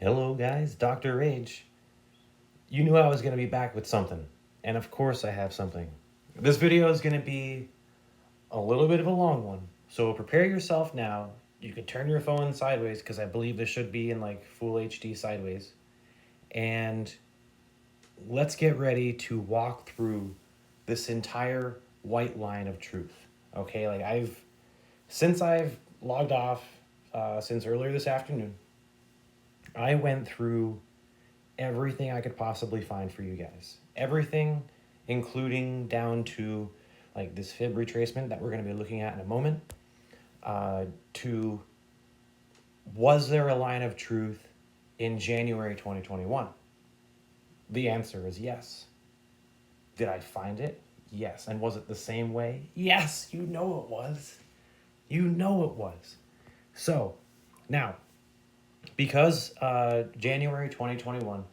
Hello guys, Dr. Rage. You knew I was going to be back with something. And of course I have something. This video is going to be a little bit of a long one. So prepare yourself now. You can turn your phone sideways because I believe this should be in like full HD sideways. And let's get ready to walk through this entire white line of truth. Okay, since I've logged off since earlier this afternoon, I went through everything I could possibly find for you guys. Everything, including down to like this fib retracement that we're going to be looking at in a moment, to was there a line of truth in January 2021? The answer is yes. Did I find it? Yes. And was it the same way? Yes, you know it was. You know it was. So, now, because January 2021,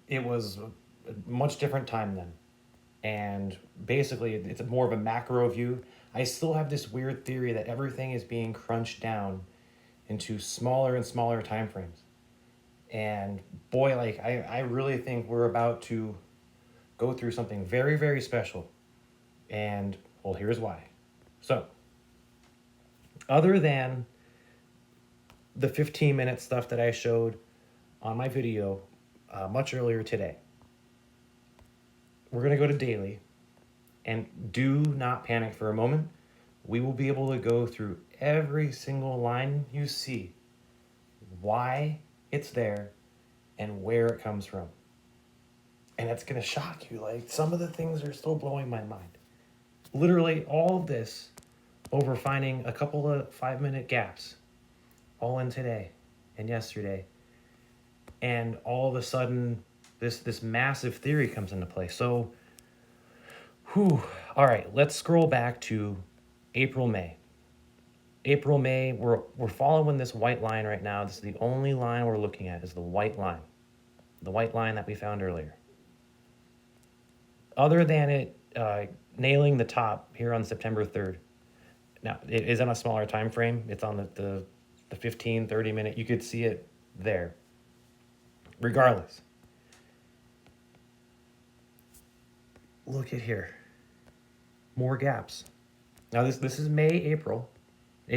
it was a much different time then. And basically, it's more of a macro view. I still have this weird theory that everything is being crunched down into smaller and smaller time frames. And boy, I really think we're about to go through something very, very special. And, well, here's why. So, other than the 15-minute stuff that I showed on my video much earlier today, we're going to go to daily, and do not panic for a moment. We will be able to go through every single line you see, why it's there, and where it comes from. And it's going to shock you. Like, some of the things are still blowing my mind. Literally all of this over finding a couple of 5-minute gaps, all in today and yesterday. And all of a sudden, this massive theory comes into play. So, all right, let's scroll back to April, May. April, May, we're following this white line right now. This is the only line we're looking at, is the white line. The white line that we found earlier. Other than it nailing the top here on September 3rd. Now, it is on a smaller time frame. It's on the 15, 30 minute. You could see it there. Regardless. Look at here. More gaps. Now this is May, April, May,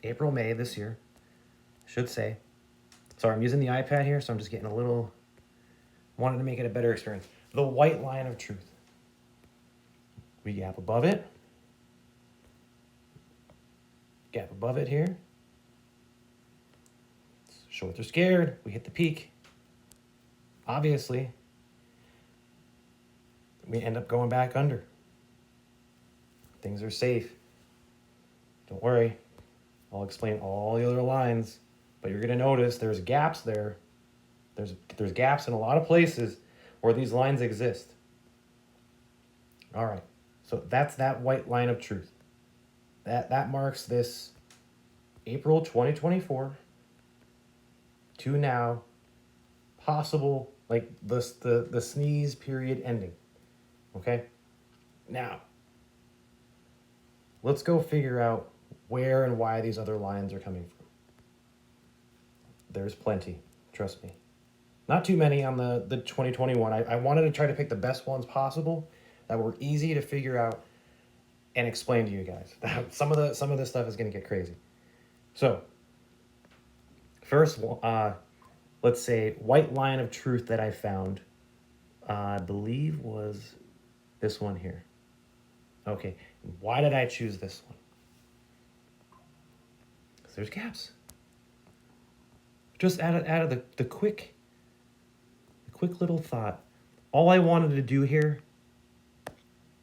April, May this year, I should say. Sorry, I'm using the iPad here, so I'm just getting a little, wanted to make it a better experience. The white line of truth. We gap above it. Gap above it here. Shorts are scared. We hit the peak. Obviously, we end up going back under. Things are safe. Don't worry. I'll explain all the other lines, but you're going to notice there's gaps there. There's gaps in a lot of places where these lines exist. All right. So that's that white line of truth. That marks this April 2024 to now possible, like the sneeze period ending. Okay? Now, let's go figure out where and why these other lines are coming from. There's plenty, trust me. Not too many on the 2021. I wanted to try to pick the best ones possible that were easy to figure out and explain to you guys. Some of this stuff is going to get crazy. So, first, let's say white line of truth that I found, I believe was this one here. Okay, why did I choose this one? Because there's gaps. Just out of the quick little thought. All I wanted to do here,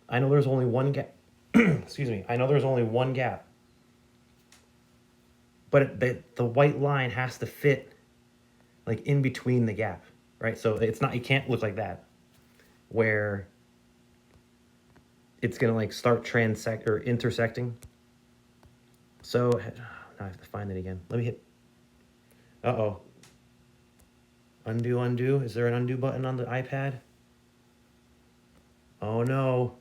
I know there's only one gap. Excuse me. I know there's only one gap. But the white line has to fit like in between the gap, right? So it's not, it can't look like that, where it's gonna like start intersecting. So now I have to find it again. Let me hit. Undo. Is there an undo button on the iPad? Oh no.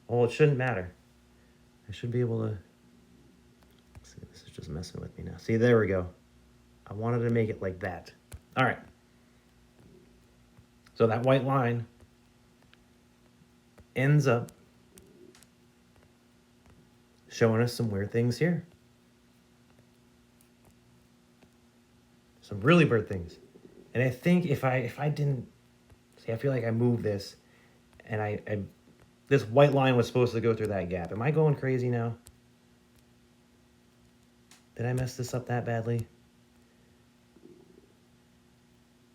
Well, it shouldn't matter. I should be able to. See, this is messing with me now. See, there we go. I wanted to make it like that. All right. So that white line ends up showing us some weird things here. Some really weird things. And I think if I didn't see, I feel like I moved this and I this white line was supposed to go through that gap. Am I going crazy now? Did I mess this up that badly?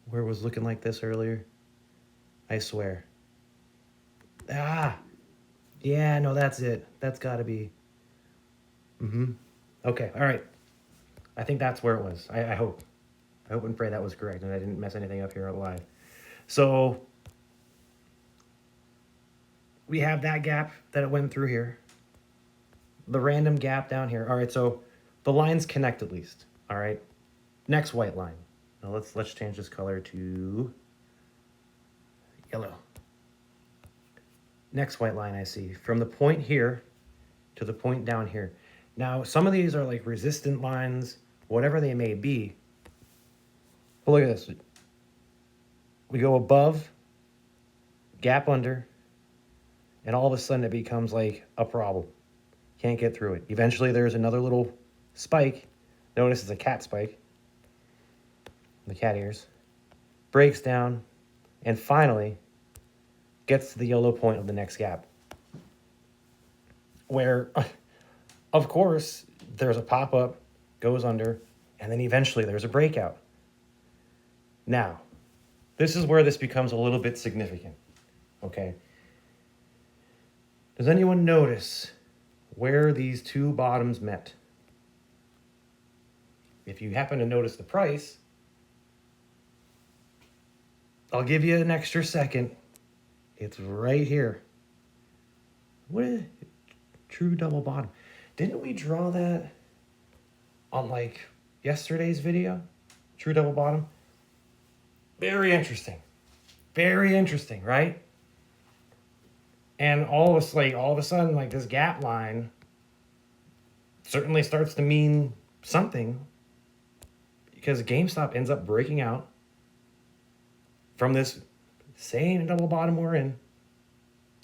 Where it was looking like this earlier? I swear. Ah! Yeah, no, that's it. That's gotta be. Okay, all right. I think that's where it was. I hope. I hope and pray that was correct and I didn't mess anything up here live. So we have that gap that it went through here. The random gap down here. All right, so the lines connect at least. All right. Next white line. Now let's change this color to yellow. Next white line I see from the point here to the point down here. Now some of these are like resistant lines, whatever they may be. But look at this. We go above, gap under, and all of a sudden it becomes like a problem. Can't get through it. Eventually there's another little spike. Notice it's a cat spike. The cat ears. Breaks down, and finally gets to the yellow point of the next gap. Where, of course, there's a pop-up, goes under, and then eventually there's a breakout. Now, this is where this becomes a little bit significant, okay? Does anyone notice where these two bottoms met? If you happen to notice the price, I'll give you an extra second. It's right here. What is true double bottom? Didn't we draw that on like yesterday's video? True double bottom? Very interesting. Very interesting, right? And all of a sudden, like this gap line certainly starts to mean something because GameStop ends up breaking out from this same double bottom we're in.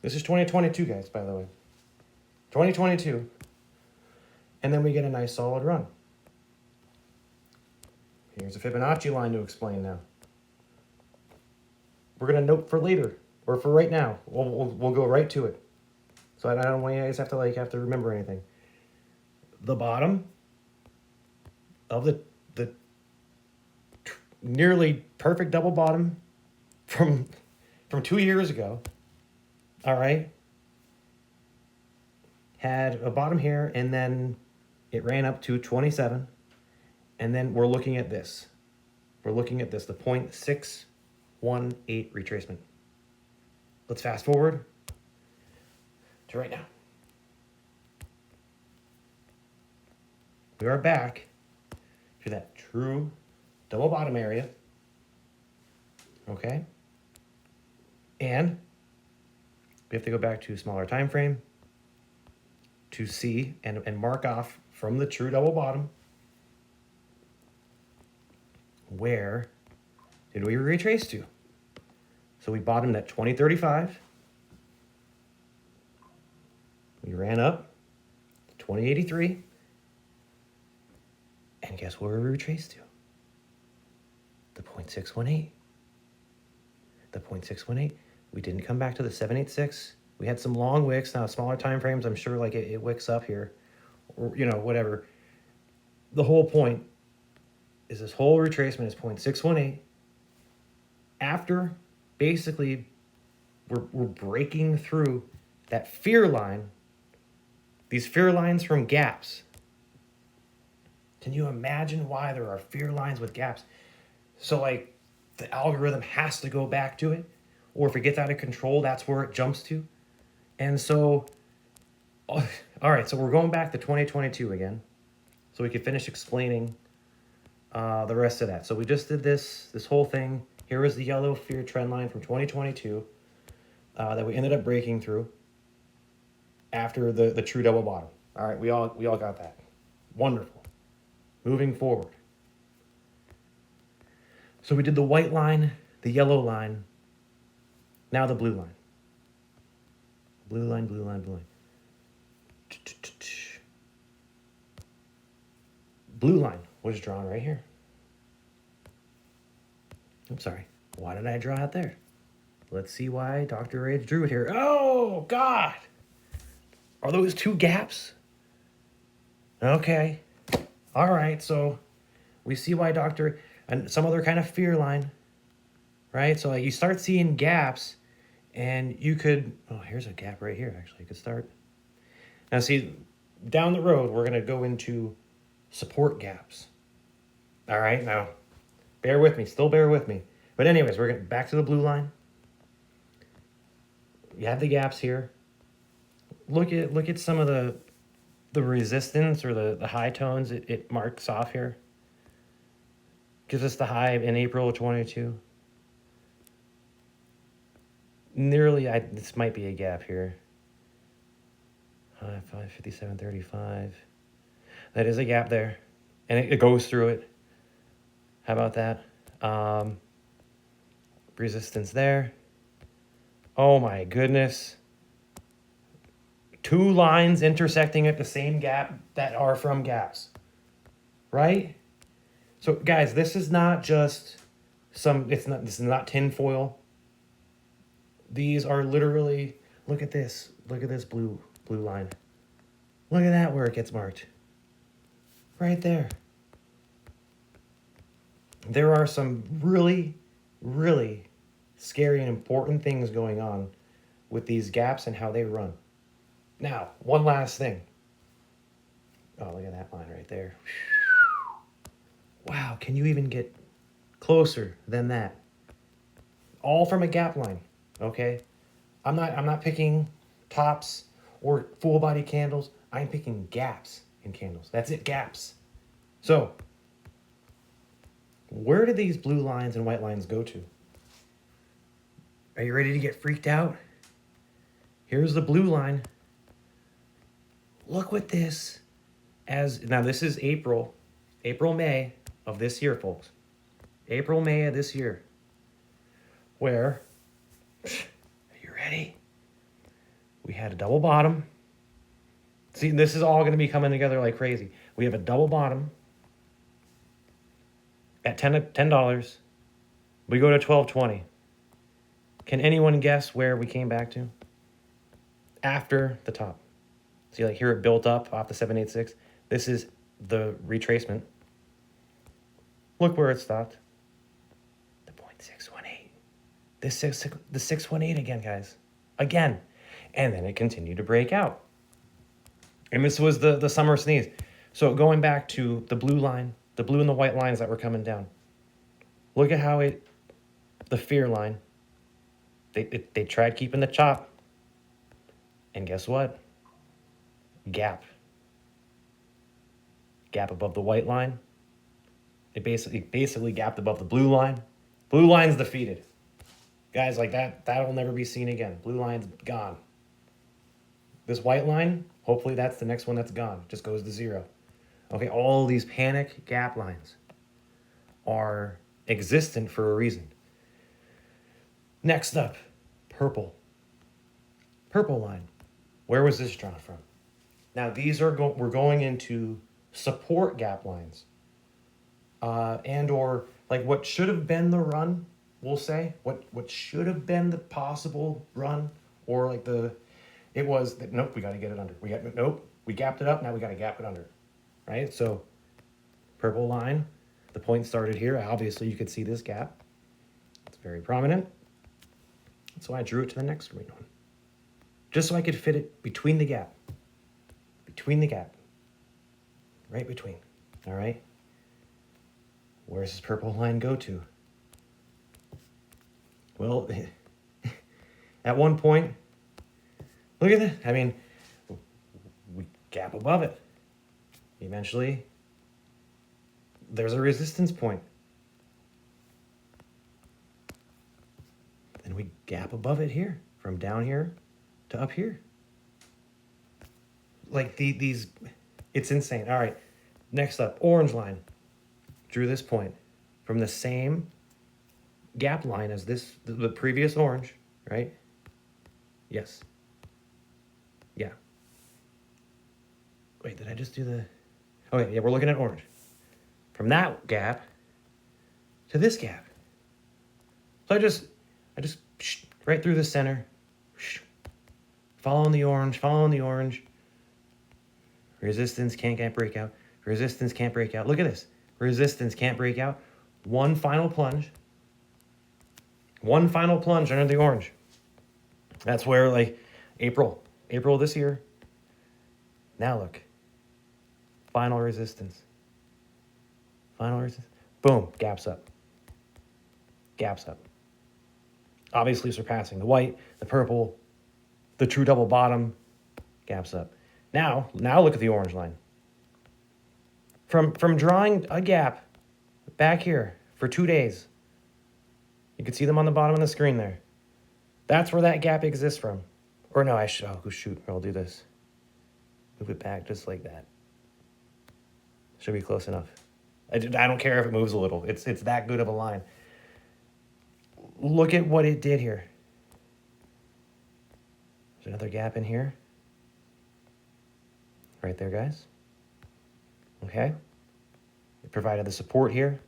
This is 2022, guys, by the way. 2022. And then we get a nice solid run. Here's a Fibonacci line to explain now. We're going to note for later, or for right now. We'll go right to it. So I don't want you guys have to remember anything. The bottom of the nearly perfect double bottom from 2 years ago, all right, had a bottom here, and then it ran up to 27, and then we're looking at this. We're looking at this, the 0.618 retracement. Let's fast forward to right now. We are back to that true double bottom area, okay? And we have to go back to a smaller time frame to see and mark off from the true double bottom where did we retrace to. So we bottomed at 2035. We ran up to 2083. And guess where we retraced to? The 0.618. The 0.618. We didn't come back to the 786. We had some long wicks. Now, smaller time frames, I'm sure like it wicks up here. Or, whatever. The whole point is this whole retracement is 0.618. After, basically, we're breaking through that fear line. These fear lines from gaps. Can you imagine why there are fear lines with gaps? So, like, the algorithm has to go back to it. Or if it gets out of control, that's where it jumps to. And so, all right, so we're going back to 2022 again. So we can finish explaining the rest of that. So we just did this whole thing. Here was the yellow fear trend line from 2022 that we ended up breaking through after the true double bottom. All right, we all got that. Wonderful. moving forward. So we did the white line, the yellow line, now the blue line. Blue line, blue line, blue line. Blue line was drawn right here. I'm sorry. Why did I draw it there? Let's see why Dr. Rage drew it here. Oh, God. Are those two gaps? Okay. All right, so we see why Dr. and some other kind of fear line, right? So like you start seeing gaps and you could, oh, here's a gap right here, actually. You could start. Now see, down the road, we're going to go into support gaps. All right, now bear with me, still bear with me. But anyways, we're going back to the blue line. You have the gaps here. Look at some of the resistance or the high tones it marks off here. Gives us the high in April of 22. Nearly, this might be a gap here. 557.35. That is a gap there. And it goes through it. How about that? Resistance there. Oh my goodness. Two lines intersecting at the same gap that are from gaps. Right? So guys, this is not just this is not tinfoil. These are literally, look at this. Look at this blue line. Look at that where it gets marked. Right there. There are some really, really scary and important things going on with these gaps and how they run. Now, one last thing. Oh, look at that line right there. Wow, can you even get closer than that? All from a gap line, okay? I'm not picking tops or full body candles. I'm picking gaps in candles. That's it, gaps. So, where do these blue lines and white lines go to? Are you ready to get freaked out? Here's the blue line. Look what this now this is April, May of this year, folks. April, May of this year. Where, are you ready? We had a double bottom. See, this is all going to be coming together like crazy. We have a double bottom at $10. We go to $12.20. Can anyone guess where we came back to? After the top. See, like here it built up off the 786. This is the retracement. Look where it stopped. The 0.618. The 618 again, guys. Again. And then it continued to break out. And this was the summer sneeze. So going back to the blue line, the blue and the white lines that were coming down. Look at how the fear line, they tried keeping the chop. And guess what? Gap. Gap above the white line. It basically gapped above the blue line. Blue line's defeated. Guys, like that'll never be seen again. Blue line's gone. This white line, hopefully that's the next one that's gone. Just goes to zero. Okay, all these panic gap lines are existent for a reason. Next up, purple. Purple line. Where was this drawn from? Now these are we're going into support gap lines. And or like what should have been the run, we'll say. What should have been the possible run, or like nope, we got to get it under. We gapped it up, now we got to gap it under. Right? So purple line, the point started here. Obviously you could see this gap. It's very prominent. So I drew it to the next green one. Just so I could fit it between the gap. Between the gap. Right between. All right? Where's this purple line go to? Well, at one point, look at that. I mean, we gap above it. Eventually, there's a resistance point. Then we gap above it here, from down here to up here. Like these, it's insane. All right, Next up, orange line. Drew this point from the same gap line as the previous orange, right? Yes. Yeah. Wait, did I just do the... Okay, yeah, we're looking at orange. From that gap to this gap. So I just right through the center. Following the orange. Resistance can't break out. Resistance can't break out. Look at this. Resistance can't break out. One final plunge. One final plunge under the orange. That's where, like, April this year. Now look. Final resistance. Boom, gaps up. Obviously surpassing the white, the purple, the true double bottom, gaps up. Now look at the orange line. From drawing a gap back here for 2 days, you can see them on the bottom of the screen there. That's where that gap exists from. Or no, I'll do this. Move it back just like that. Should be close enough. I don't care if it moves a little. It's that good of a line. Look at what it did here. There's another gap in here. Right there, guys. Okay. It provided the support here.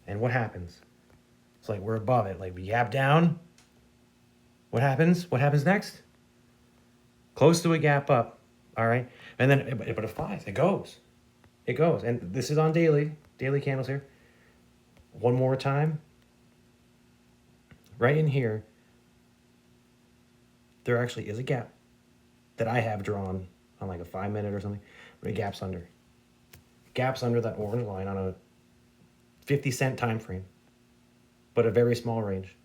And what happens? It's like we're above it. Like we gap down. What happens? What happens next? Close to a gap up. All right. And then but it flies. It goes. And this is on daily candles here. One more time. Right in here, there actually is a gap that I have drawn on like a 5-minute or something, but it gaps under. Gaps under that orange line on a 50-cent time frame, but a very small range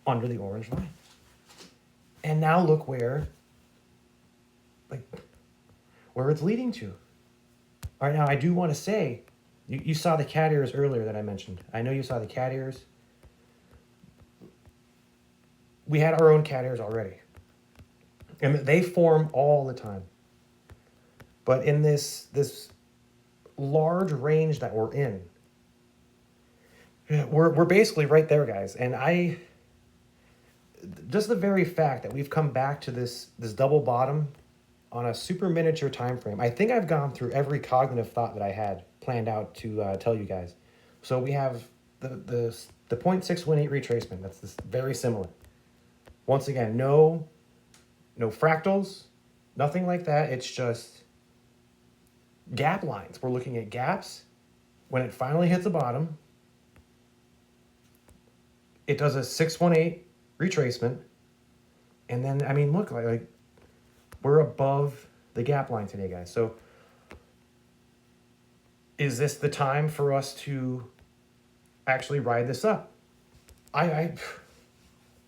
under the orange line. And now look where it's leading to. All right, now I do want to say, you saw the cat ears earlier that I mentioned. I know you saw the cat ears. We had our own cat ears already. And they form all the time. But in this large range that we're in, we're basically right there, guys. And just the very fact that we've come back to this double bottom on a super miniature time frame, I think I've gone through every cognitive thought that I had planned out to tell you guys. So we have the 0.618 retracement. That's very similar. Once again, no fractals, nothing like that. It's just gap lines. We're looking at gaps. When it finally hits the bottom, it does a 618 retracement. And then, I mean, look, like we're above the gap line today, guys. So is this the time for us to actually ride this up? I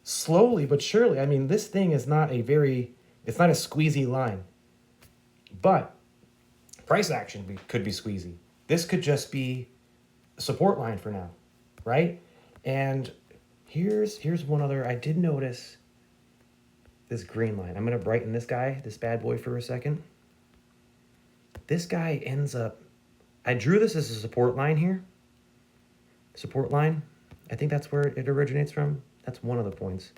slowly but surely. I mean, this thing is not it's not a squeezy line. But price action could be squeezy. This could just be a support line for now, right? And here's one other, I did notice this green line. I'm going to brighten this bad boy for a second. This guy ends up, I drew this as a support line here. Support line. I think that's where it originates from. That's one of the points.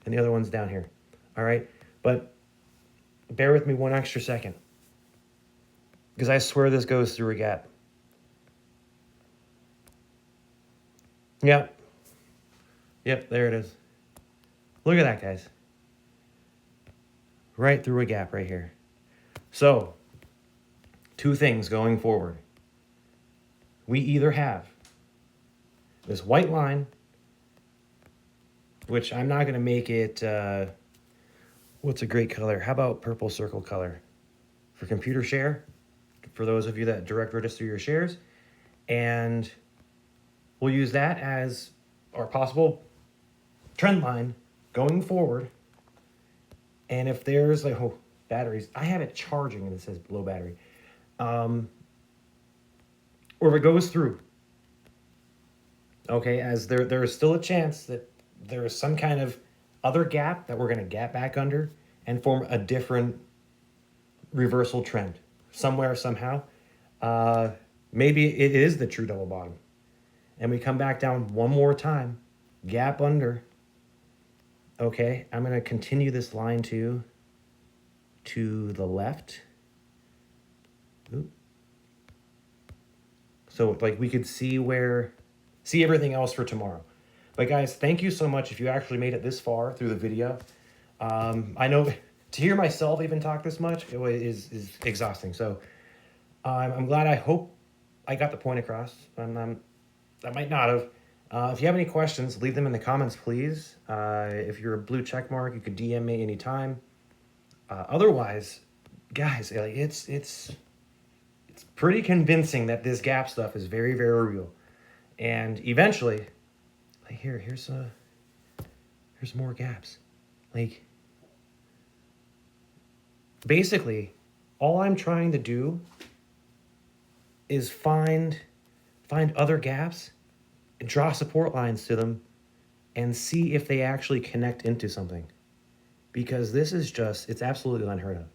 And the other one's down here. All right. But bear with me one extra second, because I swear this goes through a gap. Yep, there it is. Look at that, guys. Right through a gap right here. So, two things going forward. We either have this white line, which I'm not going to make it, what's a great color? How about purple circle color for computer share, for those of you that direct register your shares. And we'll use that as our possible trend line going forward. And if there's like, batteries, I have it charging and it says low battery. Or if it goes through, okay, as there is still a chance that there is some kind of other gap that we're going to gap back under and form a different reversal trend somewhere, somehow. Maybe it is the true double bottom. And we come back down one more time, gap under. Okay, I'm going to continue this line to the left. Oop. So like we could see everything else for tomorrow. But guys, thank you so much if you actually made it this far through the video. I know to hear myself even talk this much is exhausting. So I'm glad. I hope I got the point across. I might not have. If you have any questions, leave them in the comments, please. If you're a blue check mark, you could DM me anytime. Otherwise, guys, like it's pretty convincing that this gap stuff is very, very real. And eventually, like here's more gaps. Like basically, all I'm trying to do is find other gaps, draw support lines to them, and see if they actually connect into something. Because this is it's absolutely unheard of.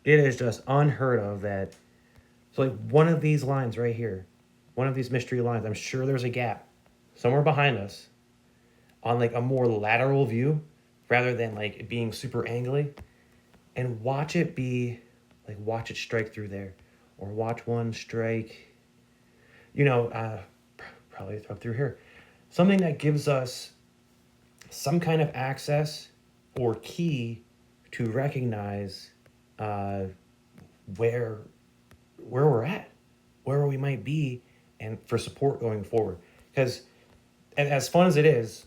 It is just unheard of that. So like one of these lines right here, one of these mystery lines, I'm sure there's a gap somewhere behind us on like a more lateral view rather than like it being super angly. And watch it strike through there. Or watch one strike, probably up through here. Something that gives us some kind of access or key to recognize where we're at, where we might be, and for support going forward. Because as fun as it is,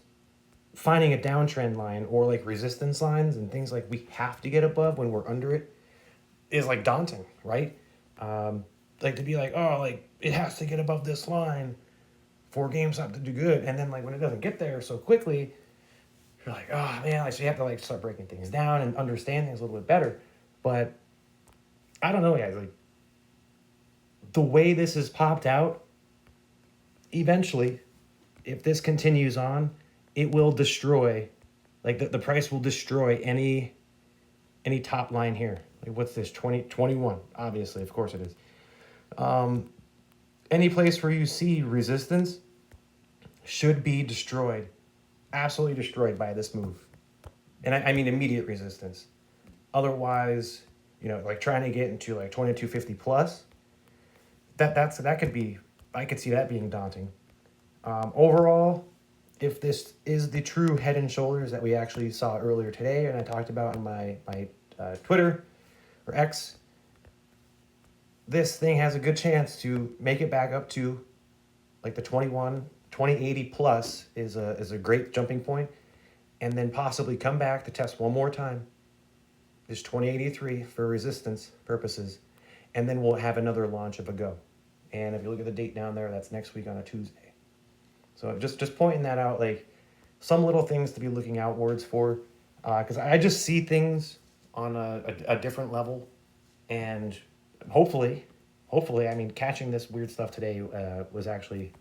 finding a downtrend line or like resistance lines and things like we have to get above when we're under it is like daunting, right? Like to be like, oh, like it has to get above this line for GameStop to do good. And then like when it doesn't get there so quickly, you're like, oh man, like so you have to like start breaking things down and understand things a little bit better. But I don't know, guys, like the way this is popped out, eventually, if this continues on, it will destroy, like the price will destroy any top line here. Like what's this, 2021? Obviously, of course it is. Any place where you see resistance should be destroyed, absolutely destroyed by this move. And I mean immediate resistance. Otherwise, like trying to get into like 2250 plus, that could be, I could see that being daunting. Overall, if this is the true head and shoulders that we actually saw earlier today, and I talked about in my Twitter or X, this thing has a good chance to make it back up to like the 2080 plus is a great jumping point, and then possibly come back to test one more time this 2083 for resistance purposes, and then we'll have another launch of a go. And if you look at the date down there, that's next week on a Tuesday. So just pointing that out, like some little things to be looking outwards for, because I just see things on a different level, and hopefully, I mean, catching this weird stuff today was actually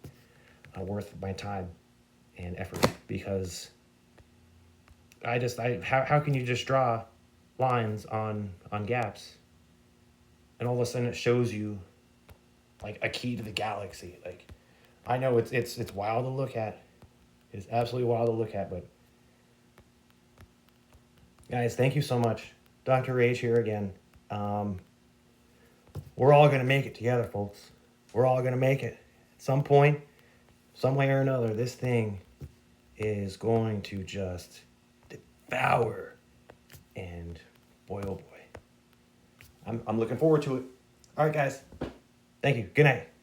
worth my time and effort, because how can you just draw lines on gaps and all of a sudden it shows you like a key to the galaxy? Like, I know it's wild to look at. It's absolutely wild to look at, but guys, thank you so much. Dr. Rage here again. We're all going to make it together, folks. We're all going to make it. At some point, some way or another, this thing is going to just devour. And boy, oh boy. I'm looking forward to it. All right, guys. Thank you. Good night.